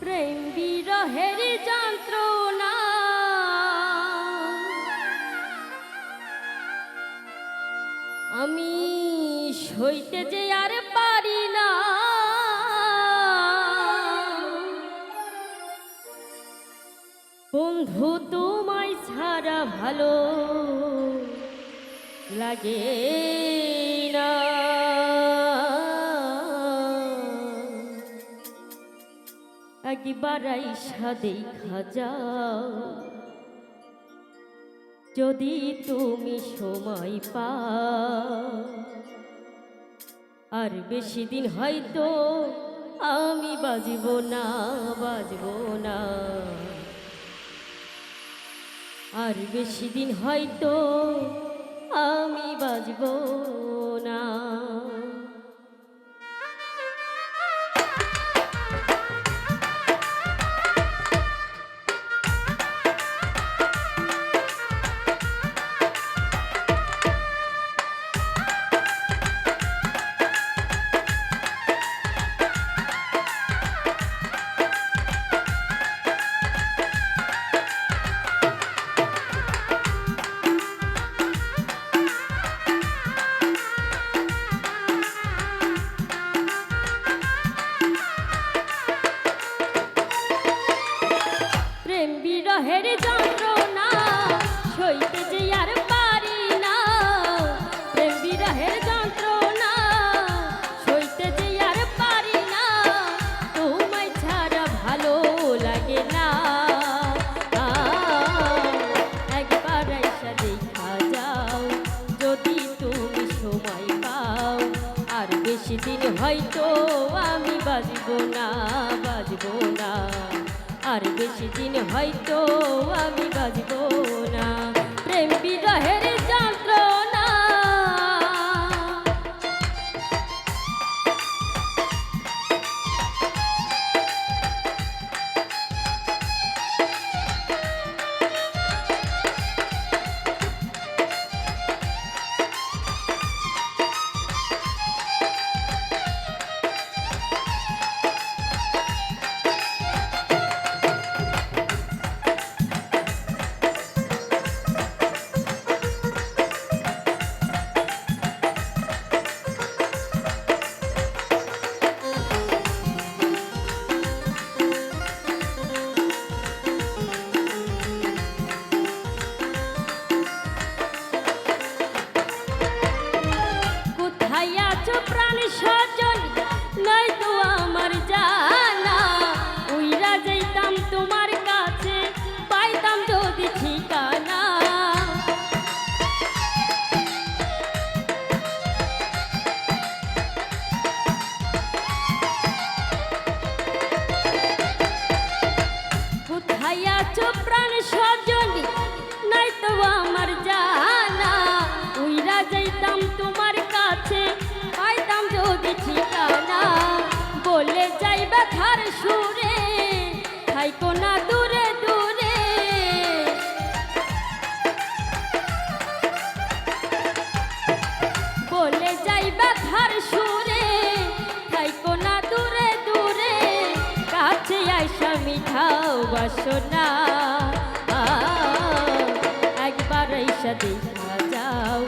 প্রেম বিরহের যন্ত্রণা আমি সইতে যে আর পারি না। বন্ধু তোমায় ছাড়া ভালো লাগে না। একবার আইসা দেখা যাও যদি তুমি সময় পাও। আর বেশি দিন হয়তো আমি বাজব না, বাজব না। আর বেশি দিন হয়তো আমি বাজব না। প্রেম বিরহের যন্ত্রণা সইতে যে আর পারি না। প্রেম বিরহের যন্ত্রণা সইতে যে আর পারি না। তোমায় ছাড়া ভালো লাগে না। একবার আইসা দেখা যাও যদি তুমি সময় পাও। আর বেশি দিন হয়তো আমি বাজব না, বাজব না। আর বেশি দিন হয়তো আমি বাজব না। প্রেম বিরহের যন্ত্রণা প্রাণ স্বজন নাই তো আমার জানা। উইরা যাইতাম তোমার কাছে পাইতাম যদি ঠিকানা। কোথায় আছো প্রাণ স্বজন নাই তো আমার জানা। উইরা যাইতাম তোমার কাছে পাইতাম যদি ঠিকানা। বলে যাইবা খার সুরে থাইকো না দূরে দূরে। বলে যাইবা খার সুরে থাইকো না দূরে দূরে। কাছে আইসা মিঠাও বাসনা একবার আইসা দেখা যাও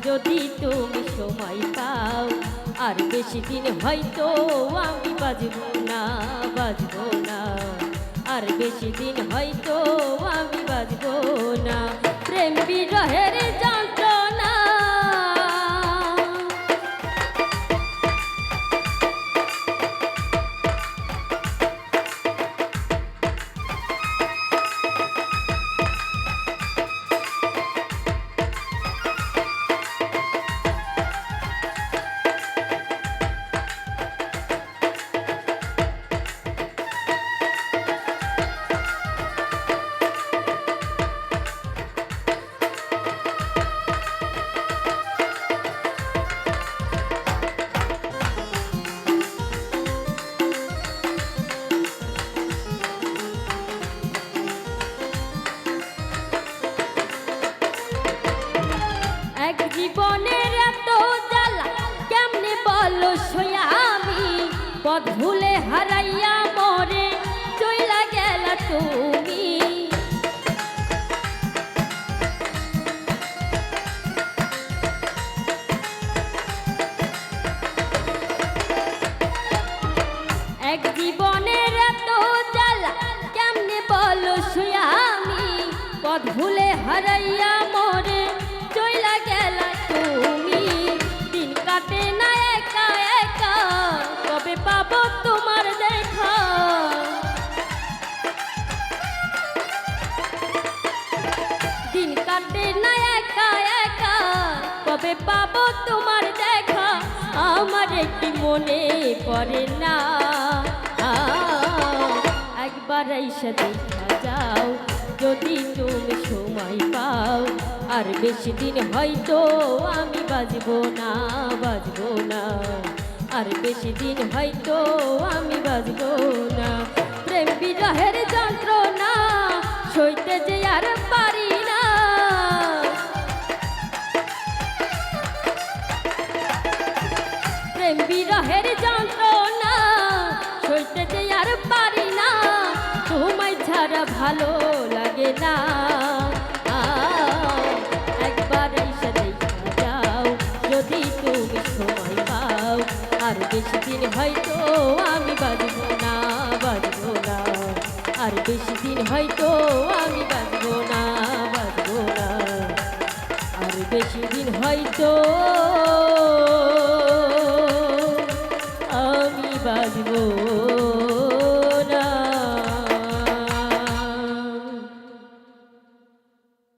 যদি তুমি সময় পাও। আর বেশি দিন হয়তো আমি বাজব না, বাজব না। আর বেশি দিন হয়তো আমি বাজব না। প্রেম বিরহের যন্ত্রণা জীবনের এত জ্বালা কেমনে বলো সই আমি। পথ ভুলে হারাইয়া মরে তুমি। এক জীবনের এত জ্বালা কেমনে বলো শুয়া আমি, পথ ভুলে হারাইয়া মরে চইলা গেলা তুমি। দিন কাটে না একা একা, কবে পাবো তোমার দেখা। দিন কাটে না একা একা, কবে পাবো তোমার দেখা। আমার একটি মনে পড়ে না, একবার এসে দেখা যাও যদি তুমি সময় পাও। আর বেশি দিন হয়তো আমি বাজবো না, বাজবো না। আর বেশি দিন হয়তো আমি বাজবো না। প্রেম বিরহের যন্ত্রণা সইতে যে আর পারি না। প্রেম বিরহের যন্ত্রণা সইতে যে আর পারি না। তোমায় ছাড়া ভালো লাগে না। একবার এসে দেখা যাও যদি তুমি সময় পাও। আর বেশি দিন হয়তো আমি বাজবো না, বাজবো না। আর বেশি দিন হয়তো আমি বাজবো না, বাজবো না। আর বেশি দিন হয়তো